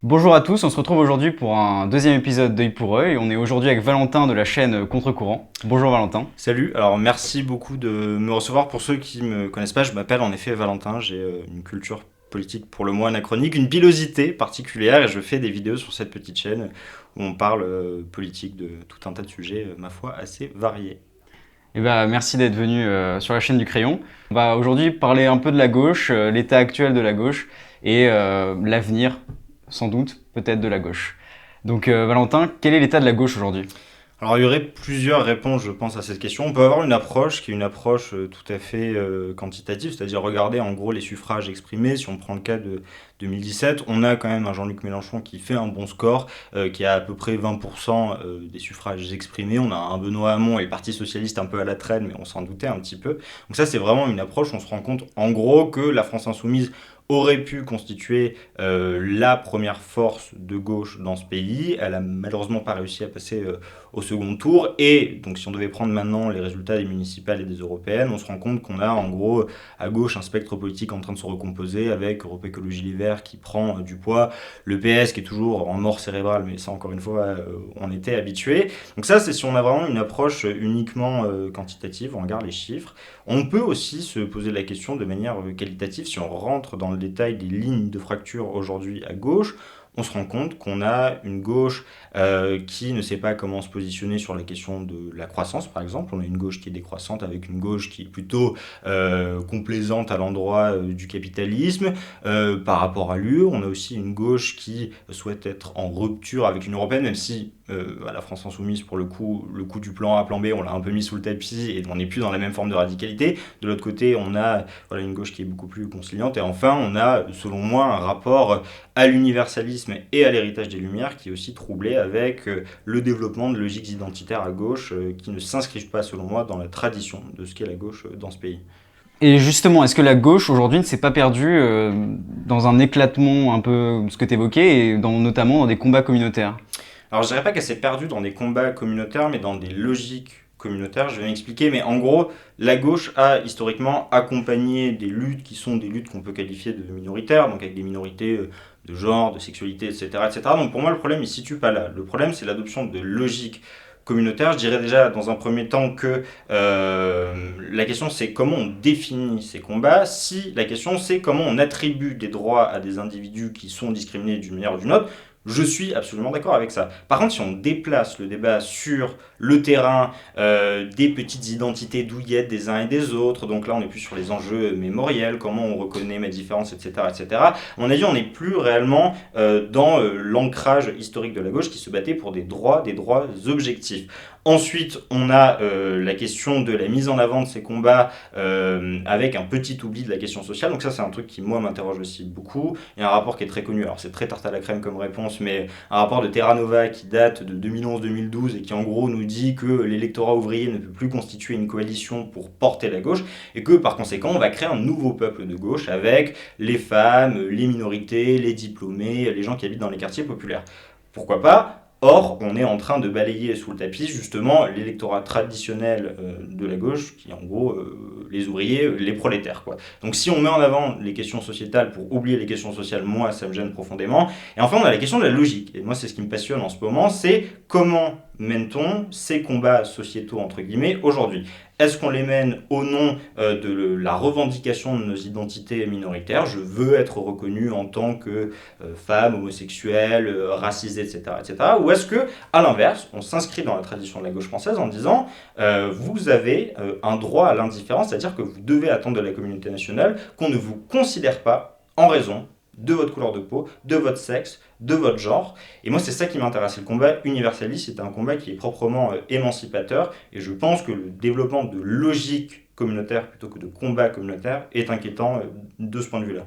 Bonjour à tous, on se retrouve aujourd'hui pour un deuxième épisode d'œil pour œil. On est aujourd'hui avec Valentin de la chaîne Contre-Courant. Bonjour Valentin. Salut, alors merci beaucoup de me recevoir. Pour ceux qui me connaissent pas, je m'appelle en effet Valentin, j'ai une culture politique pour le moins anachronique, une pilosité particulière et je fais des vidéos sur cette petite chaîne où on parle politique de tout un tas de sujets, ma foi, assez variés. Merci d'être venu sur la chaîne du Crayon. On va aujourd'hui parler un peu de la gauche, l'état actuel de la gauche et l'avenir, sans doute, peut-être de la gauche. Donc Valentin, quel est l'état de la gauche aujourd'hui? Alors il y aurait plusieurs réponses, je pense, à cette question. On peut avoir une approche qui est une approche tout à fait quantitative, c'est-à-dire regarder en gros les suffrages exprimés. Si on prend le cas de 2017, on a quand même un Jean-Luc Mélenchon qui fait un bon score, qui a à peu près 20% des suffrages exprimés. On a un Benoît Hamon et le Parti Socialiste un peu à la traîne, mais on s'en doutait un petit peu. Donc ça c'est vraiment une approche, on se rend compte en gros que la France Insoumise aurait pu constituer la première force de gauche dans ce pays. Elle a malheureusement pas réussi à passer au second tour. Et donc si on devait prendre maintenant les résultats des municipales et des européennes, on se rend compte qu'on a en gros à gauche un spectre politique en train de se recomposer avec Europe Écologie Les Verts qui prend du poids, le PS qui est toujours en mort cérébrale, mais ça encore une fois on était habitué. Donc ça c'est si on a vraiment une approche uniquement quantitative, on regarde les chiffres. On peut aussi se poser la question de manière qualitative si on rentre dans le détail des lignes de fracture aujourd'hui à gauche. On se rend compte qu'on a une gauche qui ne sait pas comment se positionner sur la question de la croissance, par exemple. On a une gauche qui est décroissante avec une gauche qui est plutôt complaisante à l'endroit du capitalisme par rapport à l'UE. On a aussi une gauche qui souhaite être en rupture avec l'Union européenne, même si à la France Insoumise, pour le coup du plan A, plan B, on l'a un peu mis sous le tapis et on n'est plus dans la même forme de radicalité. De l'autre côté, on a une gauche qui est beaucoup plus conciliante. Et enfin, on a, selon moi, un rapport à l'universalisme et à l'héritage des Lumières qui est aussi troublé avec le développement de logiques identitaires à gauche qui ne s'inscrivent pas, selon moi, dans la tradition de ce qu'est la gauche dans ce pays. Et justement, est-ce que la gauche aujourd'hui ne s'est pas perdue dans un éclatement un peu ce que tu évoquais, et notamment dans des combats communautaires? Alors je dirais pas qu'elle s'est perdue dans des combats communautaires, mais dans des logiques communautaires. Je vais m'expliquer, mais en gros, la gauche a historiquement accompagné des luttes qui sont des luttes qu'on peut qualifier de minoritaires, donc avec des minorités de genre, de sexualité, etc., etc. Donc pour moi, le problème, il ne se situe pas là. Le problème, c'est l'adoption de logiques communautaires. Je dirais déjà dans un premier temps que la question c'est comment on définit ces combats. Si la question c'est comment on attribue des droits à des individus qui sont discriminés d'une manière ou d'une autre, je suis absolument d'accord avec ça. Par contre, si on déplace le débat sur le terrain, des petites identités douillettes des uns et des autres, donc là on n'est plus sur les enjeux mémoriels, comment on reconnaît ma différence, etc., etc., à mon avis, on n'est plus réellement dans l'ancrage historique de la gauche qui se battait pour des droits objectifs. Ensuite, on a la question de la mise en avant de ces combats avec un petit oubli de la question sociale. Donc ça, c'est un truc qui, moi, m'interroge aussi beaucoup. Il y a un rapport qui est très connu, alors c'est très tarte à la crème comme réponse, mais un rapport de Terra Nova qui date de 2011-2012 et qui, en gros, nous dit que l'électorat ouvrier ne peut plus constituer une coalition pour porter la gauche et que, par conséquent, on va créer un nouveau peuple de gauche avec les femmes, les minorités, les diplômés, les gens qui habitent dans les quartiers populaires. Pourquoi pas? Or, on est en train de balayer sous le tapis justement l'électorat traditionnel de la gauche, qui est en gros les ouvriers, les prolétaires, quoi. Donc si on met en avant les questions sociétales pour oublier les questions sociales, moi ça me gêne profondément. Et enfin on a la question de la logique. Et moi c'est ce qui me passionne en ce moment, c'est comment mène-t-on ces combats sociétaux entre guillemets aujourd'hui? Est-ce qu'on les mène au nom de la revendication de nos identités minoritaires? Je veux être reconnu en tant que femme, homosexuelle, racisée, etc., etc. Ou est-ce que, à l'inverse, on s'inscrit dans la tradition de la gauche française en disant vous avez un droit à l'indifférence, c'est-à-dire que vous devez attendre de la communauté nationale qu'on ne vous considère pas en raison de votre couleur de peau, de votre sexe, de votre genre. Et moi, c'est ça qui m'intéresse. Le combat universaliste, c'est un combat qui est proprement émancipateur. Et je pense que le développement de logique communautaire plutôt que de combat communautaire est inquiétant de ce point de vue-là.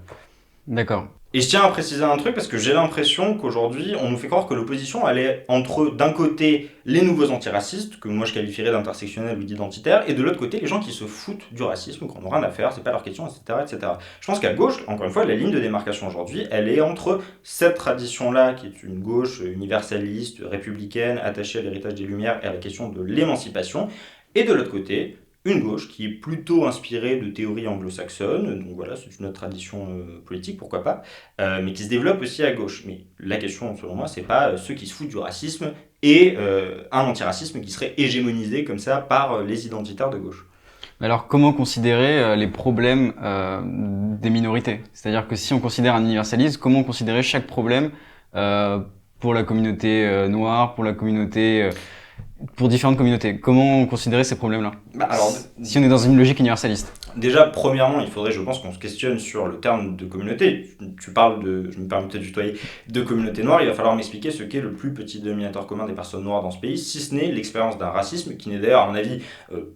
D'accord. Et je tiens à préciser un truc parce que j'ai l'impression qu'aujourd'hui, on nous fait croire que l'opposition, elle est entre, d'un côté, les nouveaux antiracistes, que moi je qualifierais d'intersectionnels ou d'identitaires, et de l'autre côté, les gens qui se foutent du racisme, qui n'en ont rien à faire, c'est pas leur question, etc., etc. Je pense qu'à gauche, encore une fois, la ligne de démarcation aujourd'hui, elle est entre cette tradition-là, qui est une gauche universaliste, républicaine, attachée à l'héritage des Lumières et à la question de l'émancipation, et de l'autre côté, une gauche qui est plutôt inspirée de théories anglo-saxonnes, donc voilà, c'est une autre tradition politique, pourquoi pas, mais qui se développe aussi à gauche. Mais la question, selon moi, c'est pas ceux qui se foutent du racisme et un antiracisme qui serait hégémonisé comme ça par les identitaires de gauche. Mais alors, comment considérer les problèmes des minorités? C'est-à-dire que si on considère un universalisme, comment considérer chaque problème euh, pour la communauté noire, pour la communauté, pour différentes communautés? Comment considérer ces problèmes-là? Alors, Si on est dans une logique universaliste. déjà, premièrement, il faudrait, je pense, qu'on se questionne sur le terme de communauté. Tu parles de, je me permets de tutoyer, de communauté noire. Il va falloir m'expliquer ce qu'est le plus petit dénominateur commun des personnes noires dans ce pays, si ce n'est l'expérience d'un racisme qui n'est d'ailleurs, à mon avis,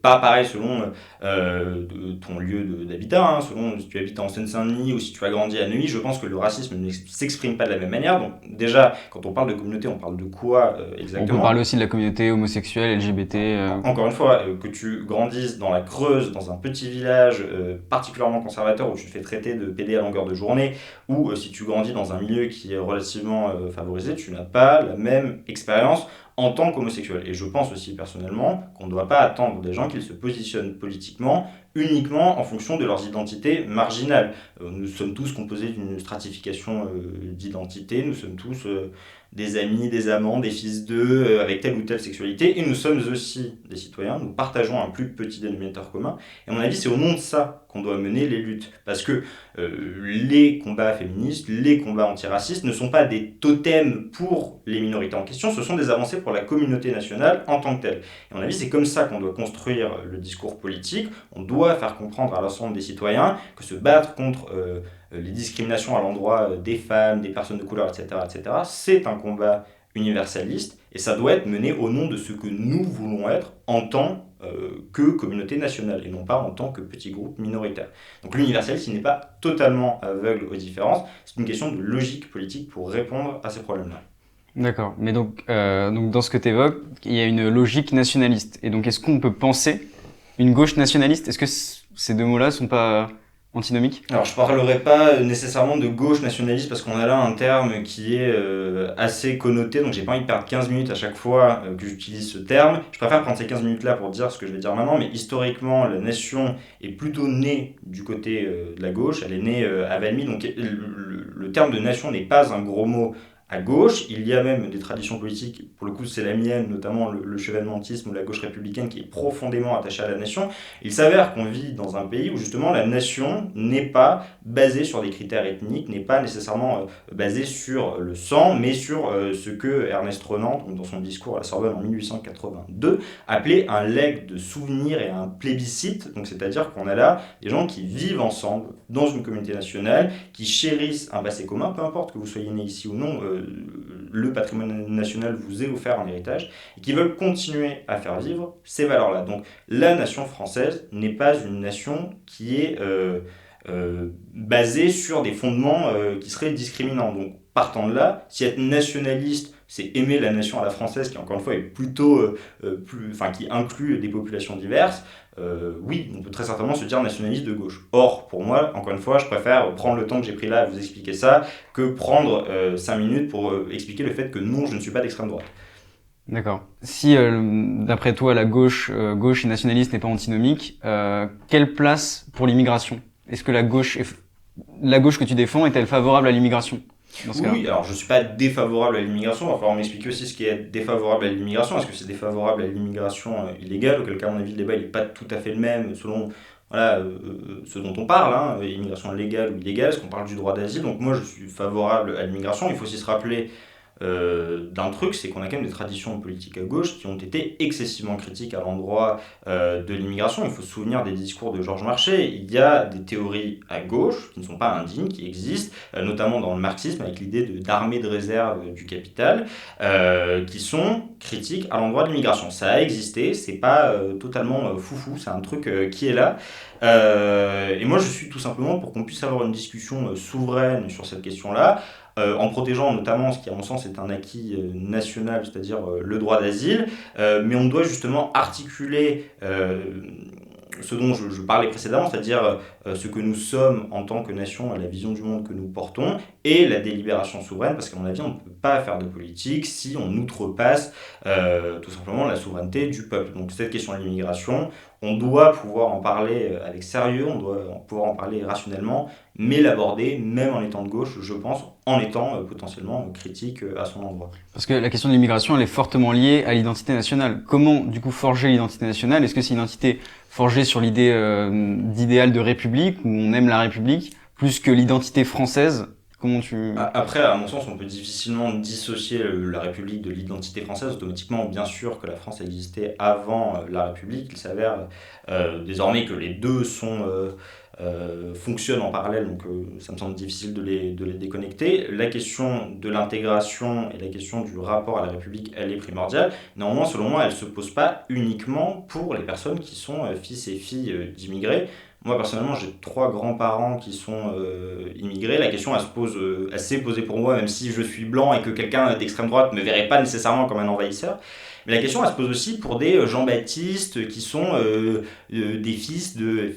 pas pareil selon ton lieu d'habitat. Hein, selon si tu habites en Seine-Saint-Denis ou si tu as grandi à Neuilly, je pense que le racisme ne s'exprime pas de la même manière. Donc, déjà, quand on parle de communauté, on parle de quoi On exactement? peut parler aussi de la communauté homosexuelle, LGBT. Encore une fois, que tu grandisses dans la Creuse, dans un petit village particulièrement conservateur où tu te fais traiter de PD à longueur de journée, ou si tu grandis dans un milieu qui est relativement favorisé, tu n'as pas la même expérience en tant qu'homosexuel. Et je pense aussi personnellement qu'on ne doit pas attendre des gens qu'ils se positionnent politiquement uniquement en fonction de leurs identités marginales. Nous sommes tous composés d'une stratification d'identité, nous sommes tous des amis, des amants, des fils d'eux, avec telle ou telle sexualité, et nous sommes aussi des citoyens, nous partageons un plus petit dénominateur commun, et à mon avis c'est au nom de ça qu'on doit mener les luttes, parce que les combats féministes, les combats antiracistes ne sont pas des totems pour les minorités en question, ce sont des avancées pour la communauté nationale en tant que telle. Et à mon avis c'est comme ça qu'on doit construire le discours politique, on doit faire comprendre à l'ensemble des citoyens que se battre contre les discriminations à l'endroit des femmes, des personnes de couleur, etc., c'est un combat universaliste et ça doit être mené au nom de ce que nous voulons être en tant que communauté nationale et non pas en tant que petit groupe minoritaire. Donc l'universalisme n'est pas totalement aveugle aux différences, c'est une question de logique politique pour répondre à ces problèmes-là. D'accord. Mais donc dans ce que tu évoques, il y a une logique nationaliste. Et donc est-ce qu'on peut penser une gauche nationaliste? Est-ce que ces deux mots-là sont pas antinomiques? Alors je parlerai pas nécessairement de gauche nationaliste parce qu'on a là un terme qui est assez connoté, donc j'ai pas envie de perdre 15 minutes à chaque fois que j'utilise ce terme. Je préfère prendre ces 15 minutes là pour dire ce que je vais dire maintenant, mais historiquement la nation est plutôt née du côté de la gauche, elle est née à Valmy, donc le terme de nation n'est pas un gros mot à gauche, il y a même des traditions politiques, pour le coup c'est la mienne, notamment le chevènementisme ou la gauche républicaine qui est profondément attachée à la nation. Il s'avère qu'on vit dans un pays où justement la nation n'est pas basée sur des critères ethniques, n'est pas nécessairement basée sur le sang, mais sur ce que Ernest Renan, dans son discours à la Sorbonne en 1882, appelait un legs de souvenirs et un plébiscite, donc c'est-à-dire qu'on a là des gens qui vivent ensemble dans une communauté nationale, qui chérissent un passé commun, peu importe que vous soyez né ici ou non, le patrimoine national vous est offert en héritage, et qui veulent continuer à faire vivre ces valeurs-là. Donc la nation française n'est pas une nation qui est basée sur des fondements qui seraient discriminants. Donc partant de là, si être nationaliste, c'est aimer la nation à la française, qui encore une fois est plutôt, qui inclut des populations diverses, oui, on peut très certainement se dire nationaliste de gauche. Or, pour moi, encore une fois, je préfère prendre le temps que j'ai pris là à vous expliquer ça que prendre 5 minutes pour expliquer le fait que non, je ne suis pas d'extrême droite. D'accord. Si, d'après toi, la gauche et nationaliste n'est pas antinomique, quelle place pour l'immigration? Est-ce que la gauche que tu défends est-elle favorable à l'immigration dans ce cas-là? Oui, alors je ne suis pas défavorable à l'immigration, il va falloir m'expliquer aussi ce qui est défavorable à l'immigration. Est-ce que c'est défavorable à l'immigration illégale, auquel cas, à mon avis, le débat n'est pas tout à fait le même selon voilà, ce dont on parle, hein, immigration légale ou illégale, est-ce qu'on parle du droit d'asile? Donc moi je suis favorable à l'immigration, il faut aussi se rappeler d'un truc, c'est qu'on a quand même des traditions politiques à gauche qui ont été excessivement critiques à l'endroit de l'immigration. Il faut se souvenir des discours de Georges Marchais. Il y a des théories à gauche qui ne sont pas indignes, qui existent, notamment dans le marxisme avec l'idée d'armée de réserve du capital, qui sont critiques à l'endroit de l'immigration. Ça a existé, c'est pas totalement foufou, c'est un truc qui est là. Et moi je suis tout simplement pour qu'on puisse avoir une discussion souveraine sur cette question-là, en protégeant notamment ce qui à mon sens est un acquis national, c'est-à-dire le droit d'asile, mais on doit justement articuler ce dont je parlais précédemment, c'est-à-dire ce que nous sommes en tant que nation, la vision du monde que nous portons, et la délibération souveraine, parce qu'à mon avis, on ne peut pas faire de politique si on outrepasse tout simplement la souveraineté du peuple. Donc cette question de l'immigration, on doit pouvoir en parler avec sérieux, on doit pouvoir en parler rationnellement, mais l'aborder, même en étant de gauche, je pense, en étant potentiellement critique à son endroit. Parce que la question de l'immigration, elle est fortement liée à l'identité nationale. Comment, du coup, forger l'identité nationale? Est-ce que c'est une identité forgée sur l'idée d'idéal de république, où on aime la République, plus que l'identité française? Comment tu... Après, à mon sens, on peut difficilement dissocier la République de l'identité française. Automatiquement, bien sûr que la France existait avant la République. Il s'avère désormais que les deux fonctionnent en parallèle, donc ça me semble difficile de les déconnecter. La question de l'intégration et la question du rapport à la République, elle est primordiale. Néanmoins, selon moi, elle ne se pose pas uniquement pour les personnes qui sont fils et filles d'immigrés. Moi, personnellement, j'ai 3 grands-parents qui sont immigrés. La question, elle s'est posée pour moi, même si je suis blanc et que quelqu'un d'extrême droite ne me verrait pas nécessairement comme un envahisseur. Mais la question, elle se pose aussi pour des Jean-Baptiste qui sont des fils de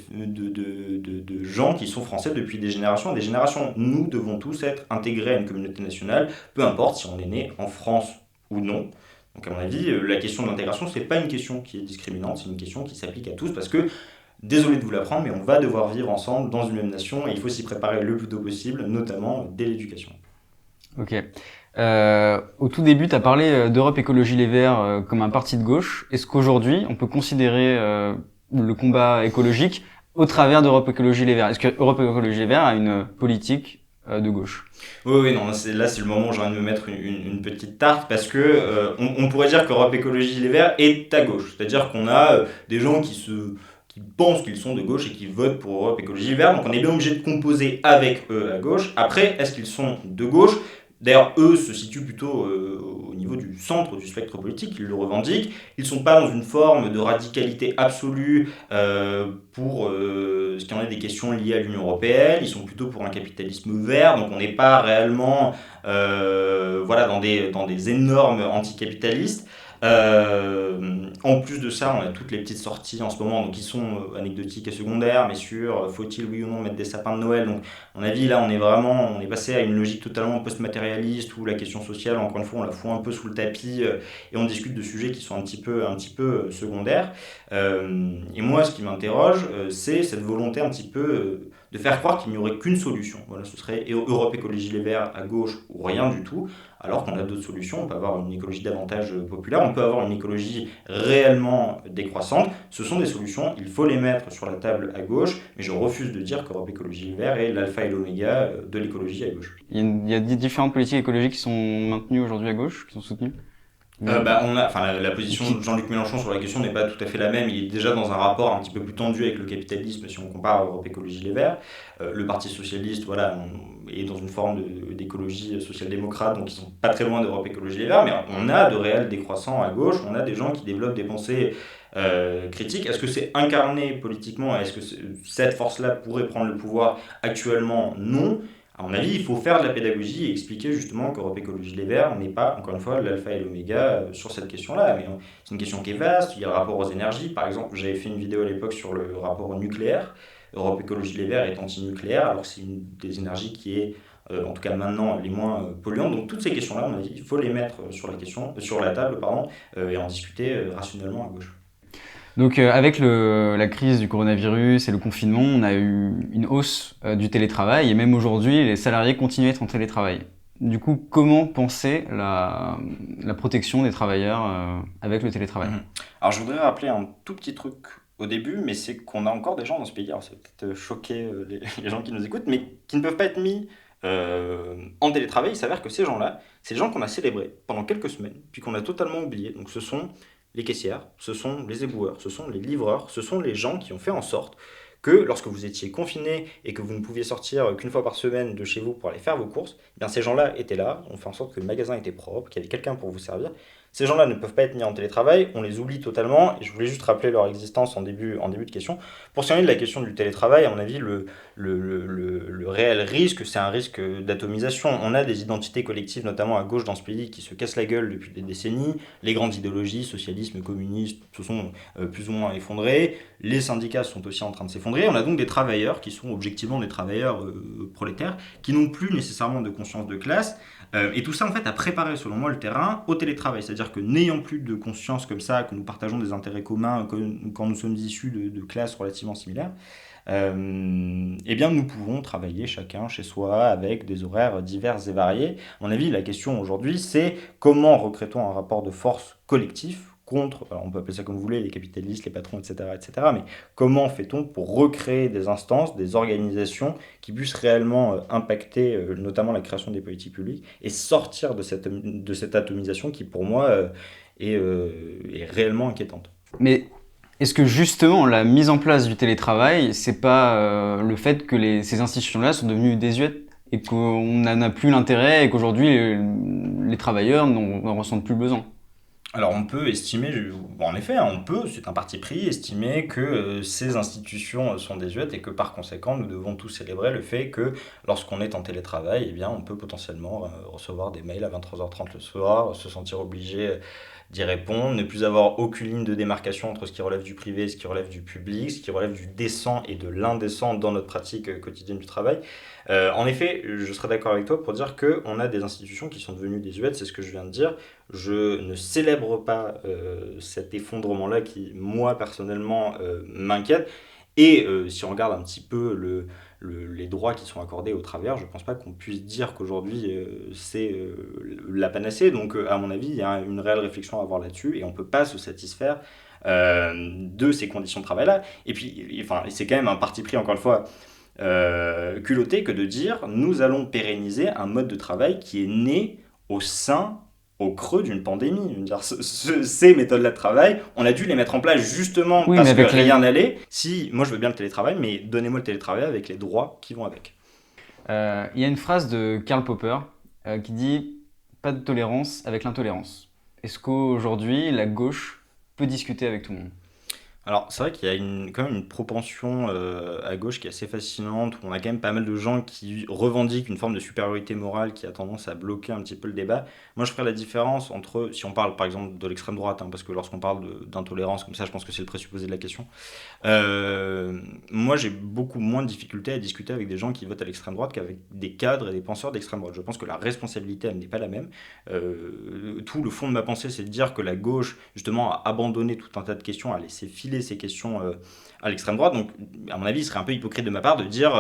gens qui sont français depuis des générations et des générations. Nous devons tous être intégrés à une communauté nationale, peu importe si on est né en France ou non. Donc, à mon avis, la question de l'intégration, c'est pas une question qui est discriminante, c'est une question qui s'applique à tous parce que désolé de vous l'apprendre, mais on va devoir vivre ensemble dans une même nation et il faut s'y préparer le plus tôt possible, notamment dès l'éducation. Ok. Au tout début, tu as parlé d'Europe Écologie Les Verts comme un parti de gauche. Est-ce qu'aujourd'hui, on peut considérer le combat écologique au travers d'Europe Écologie Les Verts? Est-ce que Europe Écologie Les Verts a une politique de gauche? Oui, non, là c'est le moment où j'ai envie de me mettre une petite tarte parce que on pourrait dire qu'Europe Écologie Les Verts est à gauche. C'est-à-dire qu'on a des gens qui pensent qu'ils sont de gauche et qui votent pour Europe Écologie Les Verts. Donc on est bien obligé de composer avec eux à gauche. Après, est-ce qu'ils sont de gauche? D'ailleurs, eux se situent plutôt au niveau du centre du spectre politique, ils le revendiquent. Ils ne sont pas dans une forme de radicalité absolue pour ce qui en est des questions liées à l'Union européenne. Ils sont plutôt pour un capitalisme vert, donc on n'est pas réellement voilà, dans des énormes anticapitalistes. En plus de ça, on a toutes les petites sorties en ce moment, donc qui sont anecdotiques et secondaires, mais sur faut-il oui ou non mettre des sapins de Noël. Donc, à mon avis, là, on est passé à une logique totalement post-matérialiste où la question sociale, encore une fois, on la fout un peu sous le tapis et on discute de sujets qui sont un petit peu secondaires. Et moi, ce qui m'interroge, c'est cette volonté un petit peu de faire croire qu'il n'y aurait qu'une solution. Voilà, ce serait Europe Écologie Les Verts à gauche ou rien du tout. Alors qu'on a d'autres solutions, on peut avoir une écologie davantage populaire, on peut avoir une écologie réellement décroissante. Ce sont des solutions, il faut les mettre sur la table à gauche, mais je refuse de dire qu'Europe Écologie Les Verts est l'alpha et l'oméga de l'écologie à gauche. Il y a différentes politiques écologiques qui sont maintenues aujourd'hui à gauche, qui sont soutenues? La position de Jean-Luc Mélenchon sur la question n'est pas tout à fait la même. Il est déjà dans un rapport un petit peu plus tendu avec le capitalisme si on compare à Europe Écologie Les Verts. Le Parti Socialiste est dans une forme d'écologie social-démocrate, donc ils sont pas très loin d'Europe Écologie Les Verts, mais on a de réels décroissants à gauche, on a des gens qui développent des pensées critiques. Est-ce que c'est incarné politiquement? Est-ce que cette force-là pourrait prendre le pouvoir actuellement? Non. À mon avis, il faut faire de la pédagogie et expliquer justement qu'Europe Écologie Les Verts n'est pas, encore une fois, l'alpha et l'oméga sur cette question-là. Mais c'est une question qui est vaste. Il y a le rapport aux énergies. Par exemple, j'avais fait une vidéo à l'époque sur le rapport au nucléaire. Europe Écologie Les Verts est anti-nucléaire, alors que c'est une des énergies qui est, en tout cas maintenant, les moins polluantes. Donc toutes ces questions-là, à mon avis, il faut les mettre sur la table et en discuter rationnellement à gauche. Donc avec la crise du coronavirus et le confinement, on a eu une hausse du télétravail et même aujourd'hui, les salariés continuent à être en télétravail. Du coup, comment penser la protection des travailleurs avec le télétravail? Alors je voudrais rappeler un tout petit truc au début, mais c'est qu'on a encore des gens dans ce pays, alors ça va peut-être choquer les gens qui nous écoutent, mais qui ne peuvent pas être mis en télétravail. Il s'avère que ces gens-là, c'est les gens qu'on a célébrés pendant quelques semaines, puis qu'on a totalement oubliés. Donc ce sont les caissières, ce sont les éboueurs, ce sont les livreurs, ce sont les gens qui ont fait en sorte que lorsque vous étiez confiné et que vous ne pouviez sortir qu'une fois par semaine de chez vous pour aller faire vos courses, eh bien ces gens-là étaient là, ont fait en sorte que le magasin était propre, qu'il y avait quelqu'un pour vous servir. Ces gens-là ne peuvent pas être mis en télétravail, on les oublie totalement, et je voulais juste rappeler leur existence en début de question. Pour ce qui est de la question du télétravail, à mon avis, le réel risque, c'est un risque d'atomisation. On a des identités collectives, notamment à gauche dans ce pays, qui se cassent la gueule depuis des décennies. Les grandes idéologies, socialisme, communisme, se sont plus ou moins effondrées. Les syndicats sont aussi en train de s'effondrer. On a donc des travailleurs qui sont objectivement des travailleurs prolétaires, qui n'ont plus nécessairement de conscience de classe. Et tout ça, en fait, a préparé, selon moi, le terrain au télétravail. C'est-à-dire que n'ayant plus de conscience comme ça, que nous partageons des intérêts communs quand nous sommes issus de classes relativement similaires, eh bien, nous pouvons travailler chacun chez soi avec des horaires divers et variés. À mon avis, la question aujourd'hui, c'est comment recrée-t-on un rapport de force collectif contre, alors on peut appeler ça comme vous voulez, les capitalistes, les patrons, etc., etc., mais comment fait-on pour recréer des instances, des organisations qui puissent réellement impacter notamment la création des politiques publiques et sortir de cette atomisation qui, pour moi, est réellement inquiétante. Mais est-ce que justement la mise en place du télétravail, c'est pas le fait que ces institutions-là sont devenues désuètes et qu'on n'en a plus l'intérêt et qu'aujourd'hui les travailleurs n'en ressentent plus le besoin? Alors on peut estimer, bon, en effet, hein, c'est un parti pris, estimer que ces institutions sont désuètes et que par conséquent nous devons tous célébrer le fait que lorsqu'on est en télétravail, eh bien, on peut potentiellement recevoir des mails à 23h30 le soir, se sentir obligé d'y répondre, ne plus avoir aucune ligne de démarcation entre ce qui relève du privé et ce qui relève du public, ce qui relève du décent et de l'indécent dans notre pratique quotidienne du travail. En effet, je serais d'accord avec toi pour dire qu'on a des institutions qui sont devenues désuètes, c'est ce que je viens de dire. Je ne célèbre pas cet effondrement-là qui, moi, personnellement, m'inquiète. Et si on regarde un petit peu les droits qui sont accordés aux travailleurs, je ne pense pas qu'on puisse dire qu'aujourd'hui c'est la panacée. Donc, à mon avis, il y a une réelle réflexion à avoir là-dessus et on ne peut pas se satisfaire de ces conditions de travail-là. Et puis, enfin, c'est quand même un parti pris, encore une fois, culotté que de dire nous allons pérenniser un mode de travail qui est né au creux d'une pandémie. Je veux dire, ces méthodes-là de travail, on a dû les mettre en place justement Oui, mais parce que avec rien n'allait. Si, moi je veux bien le télétravail, mais donnez-moi le télétravail avec les droits qui vont avec. Il y a une phrase de Karl Popper qui dit pas de tolérance avec l'intolérance. Est-ce qu'aujourd'hui la gauche peut discuter avec tout le monde? Alors, c'est vrai qu'il y a quand même une propension à gauche qui est assez fascinante, où on a quand même pas mal de gens qui revendiquent une forme de supériorité morale qui a tendance à bloquer un petit peu le débat. Moi, je ferais la différence entre, si on parle par exemple de l'extrême droite, hein, parce que lorsqu'on parle d'intolérance comme ça, je pense que c'est le présupposé de la question. Moi, j'ai beaucoup moins de difficultés à discuter avec des gens qui votent à l'extrême droite qu'avec des cadres et des penseurs d'extrême droite. Je pense que la responsabilité, elle n'est pas la même. Tout le fond de ma pensée, c'est de dire que la gauche, justement, a abandonné tout un tas de questions, a laissé filer ces questions à l'extrême droite. Donc, à mon avis, il serait un peu hypocrite de ma part de dire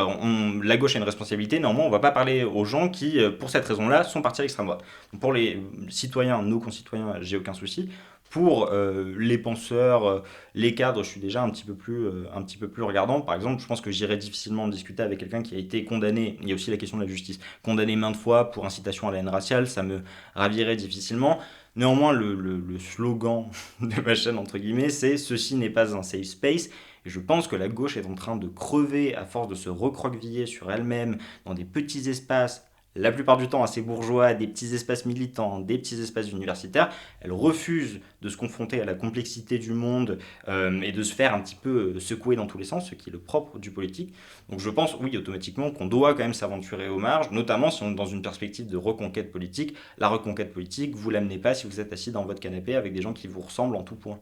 la gauche a une responsabilité, néanmoins, on ne va pas parler aux gens qui, pour cette raison-là, sont partis à l'extrême droite. Donc, pour les citoyens, nos concitoyens, j'ai aucun souci. Pour les penseurs, les cadres, je suis déjà un petit peu plus regardant. Par exemple, je pense que j'irais difficilement discuter avec quelqu'un qui a été condamné. Il y a aussi la question de la justice. Condamné maintes fois pour incitation à la haine raciale, ça me ravirait difficilement. Néanmoins, le slogan de ma chaîne, entre guillemets, c'est «Ceci n'est pas un safe space». Et je pense que la gauche est en train de crever à force de se recroqueviller sur elle-même dans des petits espaces, la plupart du temps assez bourgeois, des petits espaces militants, des petits espaces universitaires. Elle refuse de se confronter à la complexité du monde et de se faire un petit peu secouer dans tous les sens, ce qui est le propre du politique. Donc je pense, oui, automatiquement, qu'on doit quand même s'aventurer aux marges, notamment si on est dans une perspective de reconquête politique. La reconquête politique, vous l'amenez pas si vous êtes assis dans votre canapé avec des gens qui vous ressemblent en tout point.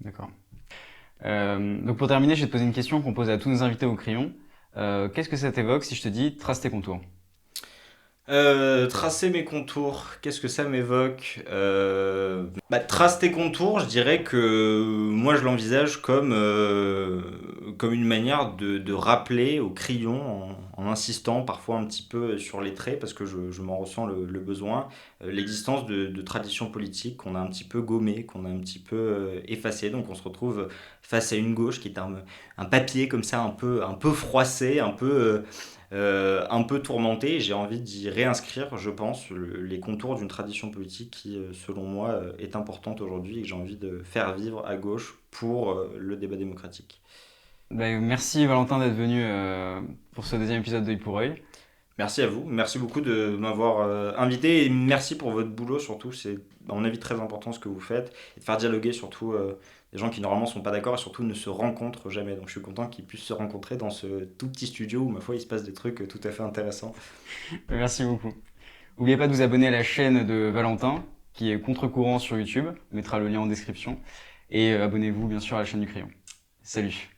D'accord. Donc pour terminer, je vais te poser une question qu'on pose à tous nos invités au crayon. Qu'est-ce que ça t'évoque si je te dis trace tes contours? Tracer mes contours, qu'est-ce que ça m'évoque trace tes contours, je dirais que moi je l'envisage comme une manière de rappeler au crayon, en insistant parfois un petit peu sur les traits, parce que je m'en ressens le besoin, l'existence de traditions politiques qu'on a un petit peu gommées, qu'on a un petit peu effacées. Donc on se retrouve face à une gauche qui est un papier comme ça, un peu froissé, un peu tourmenté. J'ai envie d'y réinscrire, je pense, les contours d'une tradition politique qui, selon moi, est importante aujourd'hui et que j'ai envie de faire vivre à gauche pour le débat démocratique. Merci Valentin d'être venu pour ce deuxième épisode d'Œil pour Œil. Merci à vous, merci beaucoup de m'avoir invité et merci pour votre boulot surtout, c'est à mon avis très important ce que vous faites et de faire dialoguer surtout des gens qui normalement sont pas d'accord et surtout ne se rencontrent jamais. Donc je suis content qu'ils puissent se rencontrer dans ce tout petit studio où ma foi il se passe des trucs tout à fait intéressants. Merci beaucoup. N'oubliez pas de vous abonner à la chaîne de Valentin, qui est Contre-courant sur YouTube. On mettra le lien en description. Et abonnez-vous bien sûr à la chaîne du Crayon. Salut!